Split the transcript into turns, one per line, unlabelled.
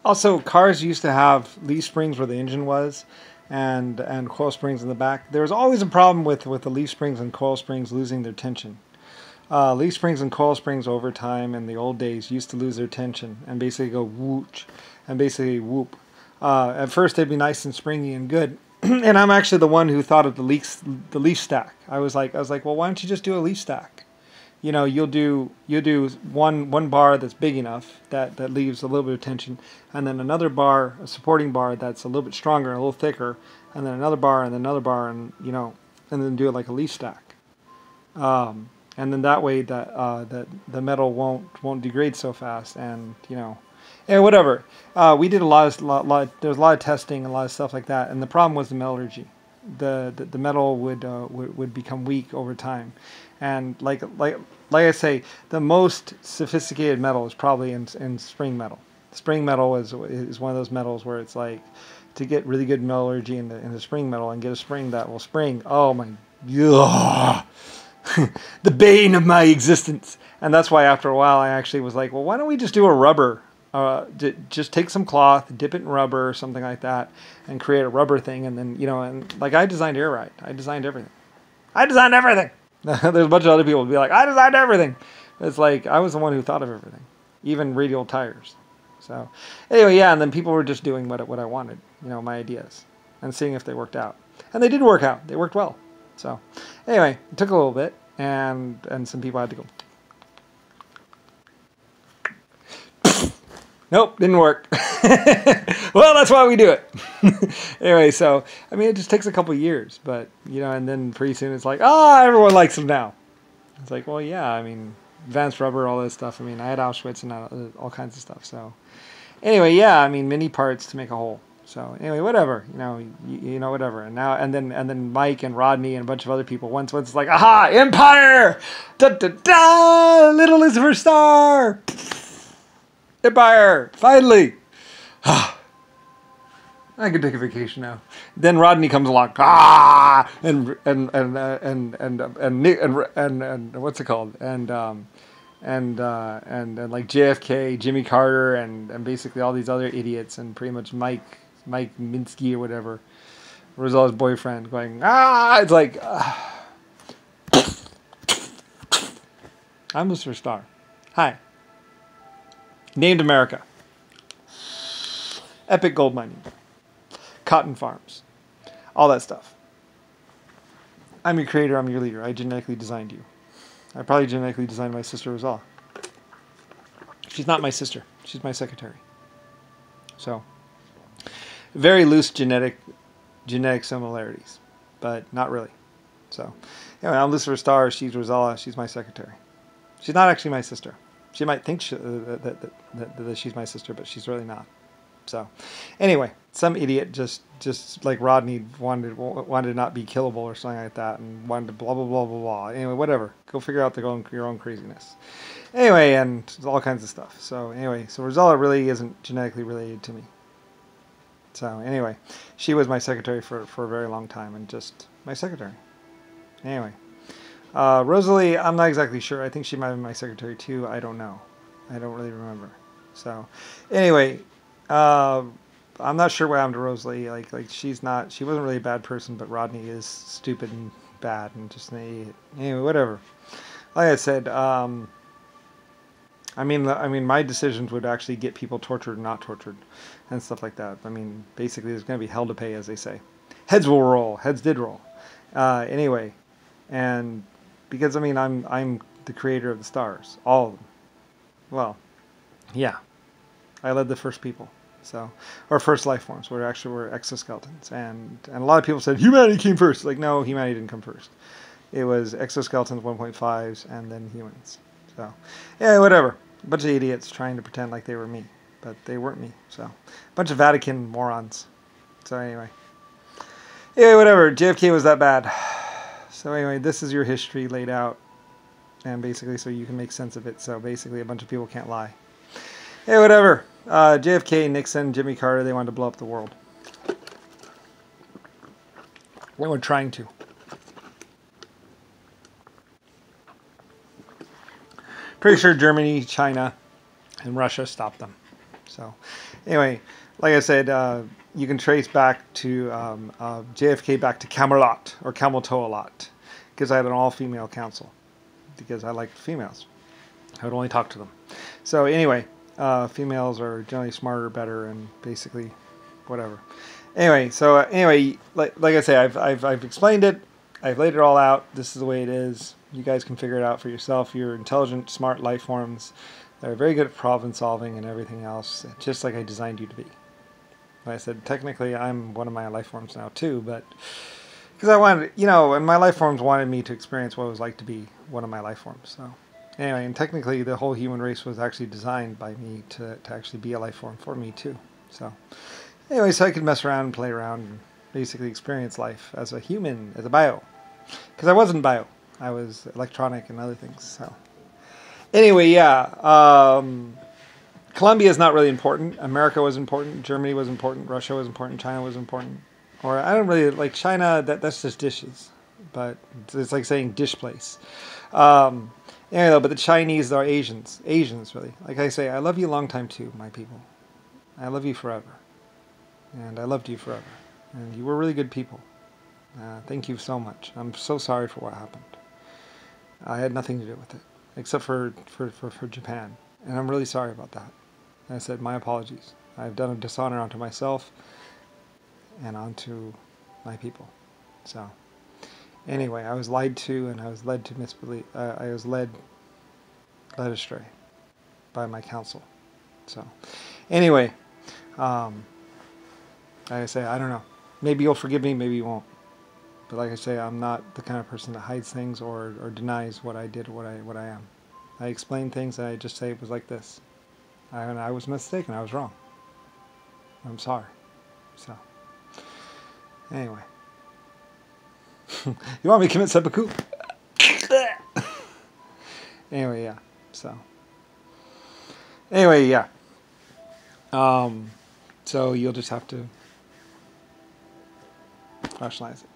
Also, cars used to have leaf springs where the engine was, and coil springs in the back. There was always a problem with the leaf springs and coil springs losing their tension. Leaf springs and coil springs over time in the old days used to lose their tension and basically go whoosh and basically whoop. At first they'd be nice and springy and good. And I'm actually the one who thought of the leaf stack. I was like, well, why don't you just do a leaf stack? You know, you'll do one bar that's big enough that leaves a little bit of tension, and then another bar, a supporting bar that's a little bit stronger, a little thicker, and then another bar, and then another bar, and you know, and then do it like a leaf stack. And then that way that the metal won't degrade so fast, and you know, and whatever. We did there was a lot of testing and a lot of stuff like that, and the problem was the metallurgy. The metal would become weak over time, and like I say, the most sophisticated metal is probably in spring metal. Spring metal is one of those metals where it's like, to get really good metallurgy in the spring metal and get a spring that will spring. Oh my, ugh, the bane of my existence. And that's why after a while I actually was like, well, why don't we just do a rubber? Just take some cloth, dip it in rubber or something like that, and create a rubber thing. And then, you know, and like I designed air ride. I designed everything. I designed everything. There's a bunch of other people who be like, I designed everything. It's like, I was the one who thought of everything. Even radial tires. So, anyway, yeah, and then people were just doing what I wanted. You know, my ideas. And seeing if they worked out. And they did work out. They worked well. So, anyway, it took a little bit. And some people had to go. Nope, didn't work. Well, that's why we do it. Anyway, so, I mean, it just takes a couple years, but, you know, and then pretty soon it's like, everyone likes them now. It's like, well, yeah, I mean, advanced rubber, all this stuff. I mean, I had Auschwitz and all kinds of stuff, so. Anyway, yeah, I mean, many parts to make a whole. So, anyway, whatever, you know, whatever. And then Mike and Rodney and a bunch of other people, once it's like, aha, Empire! Da-da-da! Little Lusifer Star! Empire! Finally! I can take a vacation now. Then Rodney comes along. And Nick and what's it called? And like JFK, Jimmy Carter, and basically all these other idiots, and pretty much Mike Minsky or whatever, Rosella's boyfriend, going it's like I'm Lusifer Star. Hi. Named America. Epic gold mining. Cotton farms. All that stuff. I'm your creator, I'm your leader. I genetically designed you. I probably genetically designed my sister Rosella. She's not my sister. She's my secretary. So, very loose genetic similarities, but not really. So, anyway, I'm Lusifer Star. She's Rosella. She's my secretary. She's not actually my sister. She might think that she's my sister, but she's really not. So, anyway, some idiot just like Rodney wanted to not be killable or something like that, and wanted to blah blah blah blah blah. Anyway, whatever. Go figure out your own craziness. Anyway, and all kinds of stuff. So anyway, so Rosella really isn't genetically related to me. So anyway, she was my secretary for a very long time, and just my secretary. Anyway, Rosalie, I'm not exactly sure. I think she might have been my secretary too. I don't know. I don't really remember. So anyway. I'm not sure what happened to Rosalie. Like she wasn't really a bad person, but Rodney is stupid and bad and just an idiot. Anyway, whatever. Like I said, I mean, my decisions would actually get people tortured and not tortured, and stuff like that. I mean, basically, there's going to be hell to pay, as they say. Heads will roll. Heads did roll. Anyway, and because I mean, I'm the creator of the stars, all of them. Well, yeah. I led the first people, so, or first life forms, were exoskeletons, and a lot of people said humanity came first. Like, no, humanity didn't come first. It was exoskeletons 1.5s and then humans. So, yeah, whatever. A bunch of idiots trying to pretend like they were me, but they weren't me. So, a bunch of Vatican morons. So anyway, whatever. JFK was that bad. So anyway, this is your history laid out, and basically so you can make sense of it. So basically, a bunch of people can't lie. Hey, whatever. JFK, Nixon, Jimmy Carter, they wanted to blow up the world. They were trying to. Pretty sure Germany, China, and Russia stopped them. So, Anyway, like I said, you can trace back to JFK back to Camelot or Camel Toe a lot because I had an all-female council because I liked females. I would only talk to them. So anyway, females are generally smarter, better, and basically whatever. Anyway, so like I say, I've explained it. I've laid it all out. This is the way it is. You guys can figure it out for yourself. You're intelligent, smart life forms. They're very good at problem solving and everything else, just like I designed you to be. Like I said, technically, I'm one of my life forms now too, but because I wanted, and my life forms wanted me to experience what it was like to be one of my life forms. So anyway, and technically, the whole human race was actually designed by me to actually be a life form for me too. So anyway, so I could mess around and play around and basically experience life as a human, as a bio. Because I wasn't bio. I was electronic and other things. So anyway, yeah. Colombia is not really important. America was important. Germany was important. Russia was important. China was important. Or I don't really like China. That's just dishes. But it's like saying dish place. Anyway, though, but the Chinese are Asians. Asians, really. Like I say, I love you a long time too, my people. I love you forever. And I loved you forever. And you were really good people. Thank you so much. I'm so sorry for what happened. I had nothing to do with it, except for Japan. And I'm really sorry about that. And I said, my apologies. I've done a dishonor onto myself and onto my people. So, anyway, I was lied to and I was led to misbelieve. I was led astray by my counsel. So, anyway, like I say, I don't know. Maybe you'll forgive me, maybe you won't. But like I say, I'm not the kind of person that hides things or denies what I did or what I am. I explain things and I just say it was like this. I was mistaken. I was wrong. I'm sorry. So, anyway. You want me to commit seppuku? Anyway, yeah. So, anyway, yeah. So you'll just have to rationalize it.